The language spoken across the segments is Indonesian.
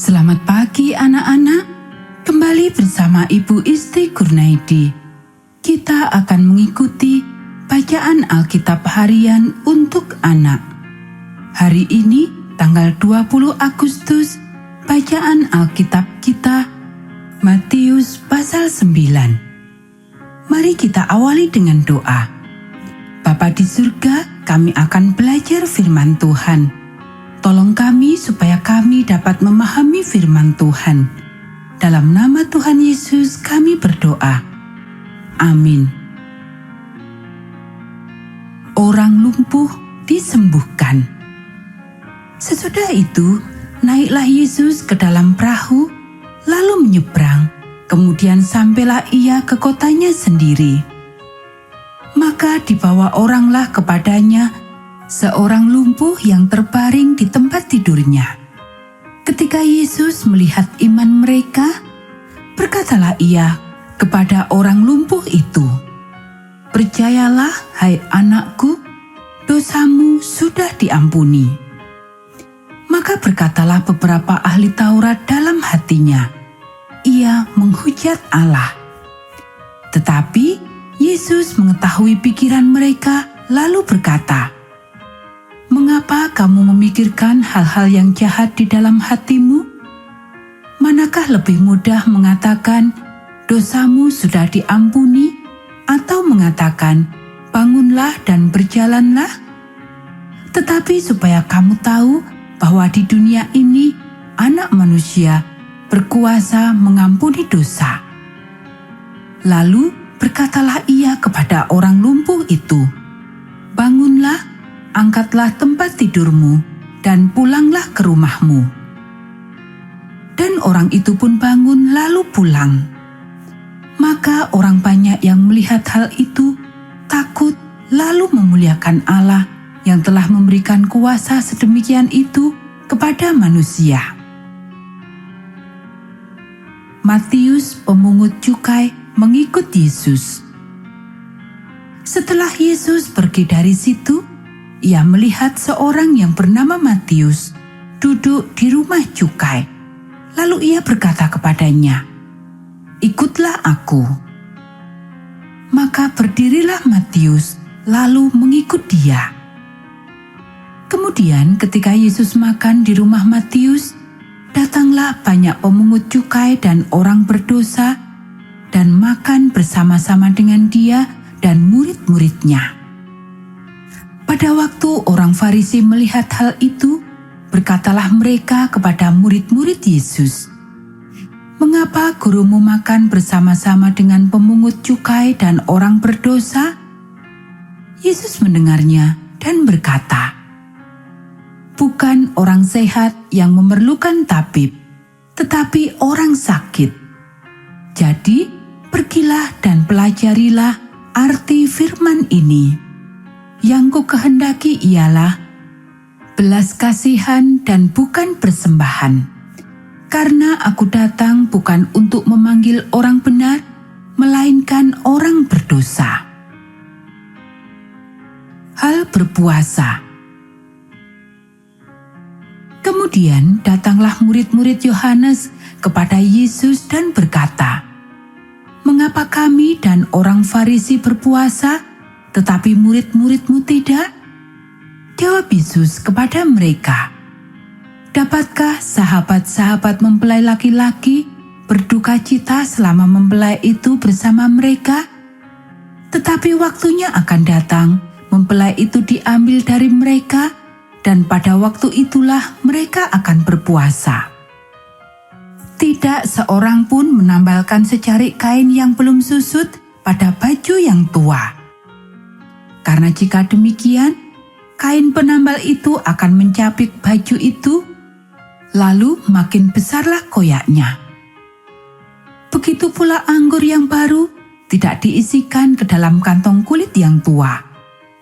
Selamat pagi anak-anak, kembali bersama Ibu Isti Kurnaidi. Kita akan mengikuti bacaan Alkitab harian untuk anak. Hari ini, tanggal 20 Agustus, bacaan Alkitab kita, Matius pasal 9. Mari kita awali dengan doa. Bapa di surga, kami akan belajar firman Tuhan. Tolong kami supaya kami dapat memahami firman Tuhan. Dalam nama Tuhan Yesus kami berdoa. Amin. Orang lumpuh disembuhkan. Sesudah itu, naiklah Yesus ke dalam perahu, lalu menyeberang. Kemudian sampailah ia ke kotanya sendiri. Maka dibawa oranglah kepadanya seorang lumpuh yang terbaring di tempat tidurnya. Ketika Yesus melihat iman mereka, berkatalah ia kepada orang lumpuh itu, "Percayalah, hai anakku, dosamu sudah diampuni." Maka berkatalah beberapa ahli Taurat dalam hatinya, "Ia menghujat Allah." Tetapi Yesus mengetahui pikiran mereka, lalu berkata, "Mengapa kamu memikirkan hal-hal yang jahat di dalam hatimu? Manakah lebih mudah mengatakan, dosamu sudah diampuni, atau mengatakan, bangunlah dan berjalanlah? Tetapi supaya kamu tahu bahwa di dunia ini Anak Manusia berkuasa mengampuni dosa." Lalu berkatalah ia kepada orang lumpuh itu, "Bangunlah, angkatlah tempat tidurmu, dan pulanglah ke rumahmu." Dan orang itu pun bangun lalu pulang. Maka orang banyak yang melihat hal itu takut, lalu memuliakan Allah yang telah memberikan kuasa sedemikian itu kepada manusia. Matius pemungut cukai mengikut Yesus. Setelah Yesus pergi dari situ, ia melihat seorang yang bernama Matius duduk di rumah cukai. Lalu ia berkata kepadanya, "Ikutlah aku." Maka berdirilah Matius lalu mengikut dia. Kemudian ketika Yesus makan di rumah Matius, datanglah banyak pemungut cukai dan orang berdosa dan makan bersama-sama dengan dia dan murid-muridnya. Pada waktu orang Farisi melihat hal itu, berkatalah mereka kepada murid-murid Yesus, "Mengapa gurumu makan bersama-sama dengan pemungut cukai dan orang berdosa?" Yesus mendengarnya dan berkata, "Bukan orang sehat yang memerlukan tabib, tetapi orang sakit. Jadi, pergilah dan pelajarilah arti firman ini. Yang kukehendaki ialah belas kasihan dan bukan persembahan. Karena aku datang bukan untuk memanggil orang benar, melainkan orang berdosa." Hal berpuasa. Kemudian datanglah murid-murid Yohanes kepada Yesus dan berkata, "Mengapa kami dan orang Farisi berpuasa, tetapi murid-muridmu tidak?" Jawab Yesus kepada mereka, "Dapatkah sahabat-sahabat mempelai laki-laki berduka cita selama mempelai itu bersama mereka? Tetapi waktunya akan datang, mempelai itu diambil dari mereka, dan pada waktu itulah mereka akan berpuasa. Tidak seorang pun menambalkan secarik kain yang belum susut pada baju yang tua. Karena jika demikian, kain penambal itu akan mencapik baju itu, lalu makin besarlah koyaknya. Begitu pula anggur yang baru tidak diisikan ke dalam kantong kulit yang tua,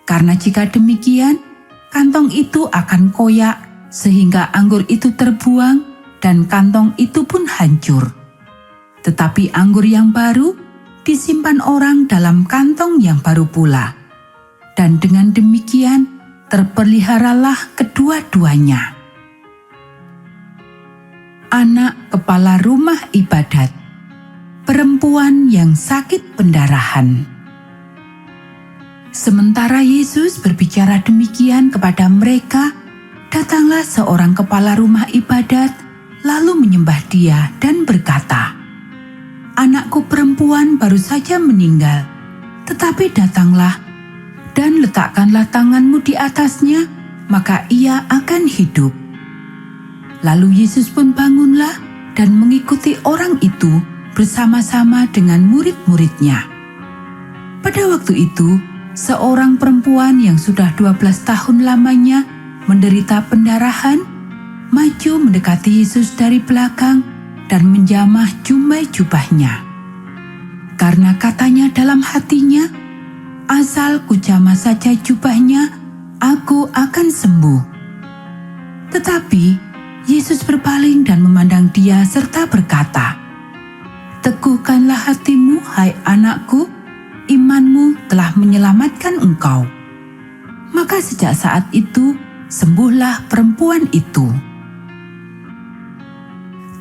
karena jika demikian, kantong itu akan koyak sehingga anggur itu terbuang dan kantong itu pun hancur. Tetapi anggur yang baru disimpan orang dalam kantong yang baru pula. Dan dengan demikian terpeliharalah kedua-duanya. anak kepala rumah ibadat, perempuan yang sakit pendarahan. Sementara Yesus berbicara demikian kepada mereka, datanglah seorang kepala rumah ibadat, lalu menyembah Dia dan berkata, "Anakku perempuan baru saja meninggal, tetapi datanglah dan letakkanlah tanganmu di atasnya, maka ia akan hidup." Lalu Yesus pun bangunlah dan mengikuti orang itu bersama-sama dengan murid-muridnya. Pada waktu itu, seorang perempuan yang sudah 12 tahun lamanya menderita pendarahan, maju mendekati Yesus dari belakang dan menjamah jumbai jubahnya. Karena katanya dalam hatinya, "Asal kujamah saja jubahnya, aku akan sembuh." Tetapi Yesus berpaling dan memandang dia serta berkata, "Teguhkanlah hatimu, hai anakku, imanmu telah menyelamatkan engkau." Maka sejak saat itu, sembuhlah perempuan itu.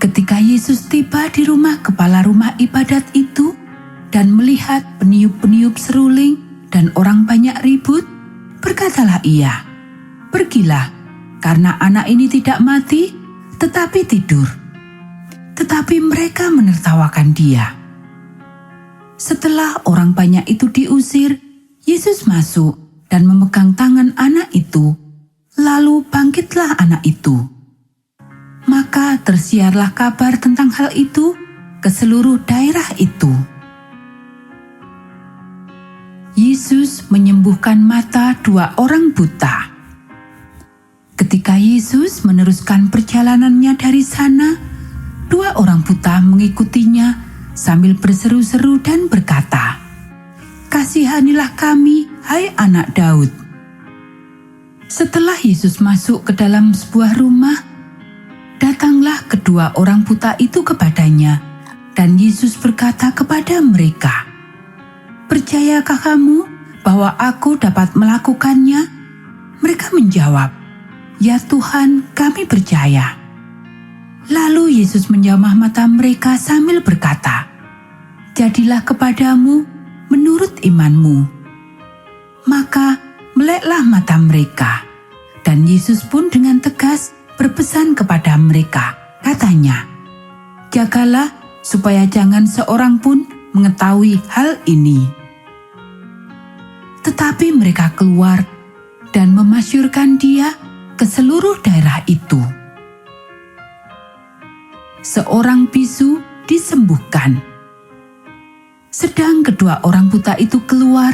Ketika Yesus tiba di rumah kepala rumah ibadat itu dan melihat peniup-peniup seruling dan orang banyak ribut, berkatalah Ia, "Pergilah, karena anak ini tidak mati, tetapi tidur." Tetapi mereka menertawakan Dia. Setelah orang banyak itu diusir, Yesus masuk dan memegang tangan anak itu, lalu bangkitlah anak itu. Maka tersiarlah kabar tentang hal itu ke seluruh daerah itu. Yesus menyembuhkan mata 2 orang buta. Ketika Yesus meneruskan perjalanannya dari sana, 2 orang buta mengikutinya sambil berseru-seru dan berkata, "Kasihanilah kami, hai anak Daud." Setelah Yesus masuk ke dalam sebuah rumah, datanglah kedua orang buta itu kepadanya, dan Yesus berkata kepada mereka, "Percayakah kamu bahwa aku dapat melakukannya?" Mereka menjawab, "Ya Tuhan, kami percaya." Lalu Yesus menjamah mata mereka sambil berkata, "Jadilah kepadamu menurut imanmu." Maka meleklah mata mereka, dan Yesus pun dengan tegas berpesan kepada mereka, katanya, "Jagalah supaya jangan seorang pun mengetahui hal ini." Tetapi mereka keluar dan memasyurkan Dia ke seluruh daerah itu. Seorang bisu disembuhkan. Sedang kedua orang buta itu keluar,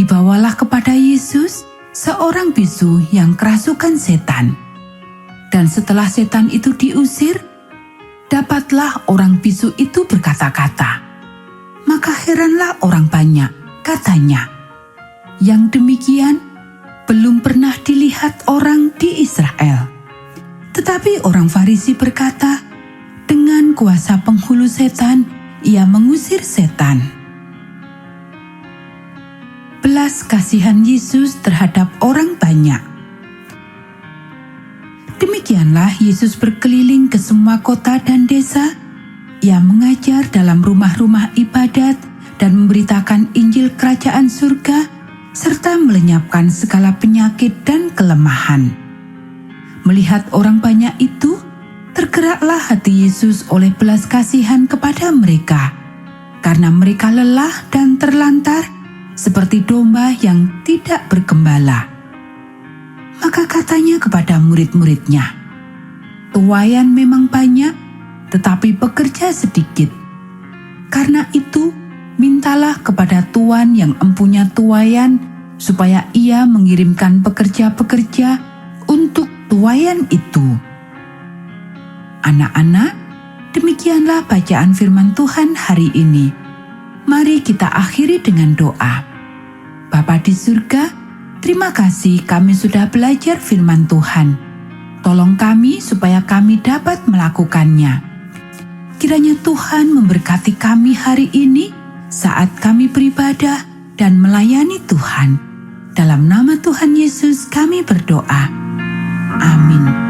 dibawalah kepada Yesus seorang bisu yang kerasukan setan. Dan setelah setan itu diusir, dapatlah orang bisu itu berkata-kata. Maka heranlah orang banyak, katanya, "Yang demikian belum pernah dilihat orang di Israel." Tetapi orang Farisi berkata, "Dengan kuasa penghulu setan, ia mengusir setan." Belas kasihan Yesus terhadap orang banyak. Demikianlah Yesus berkeliling ke semua kota dan desa. Ia mengajar dalam rumah-rumah ibadat dan memberitakan Injil Kerajaan Surga, serta melenyapkan segala penyakit dan kelemahan. Melihat orang banyak itu, tergeraklah hati Yesus oleh belas kasihan kepada mereka, karena mereka lelah dan terlantar seperti domba yang tidak bergembala. Maka katanya kepada murid-muridnya, "Tuaian memang banyak, tetapi pekerja sedikit. Karena itu, mintalah kepada Tuan yang empunya tuaian, supaya ia mengirimkan pekerja-pekerja untuk tuaian itu." Anak-anak, demikianlah bacaan firman Tuhan hari ini. Mari kita akhiri dengan doa. Bapa di surga, terima kasih kami sudah belajar firman Tuhan. Tolong kami supaya kami dapat melakukannya. Kiranya Tuhan memberkati kami hari ini saat kami beribadah dan melayani Tuhan. Dalam nama Tuhan Yesus kami berdoa. Amin.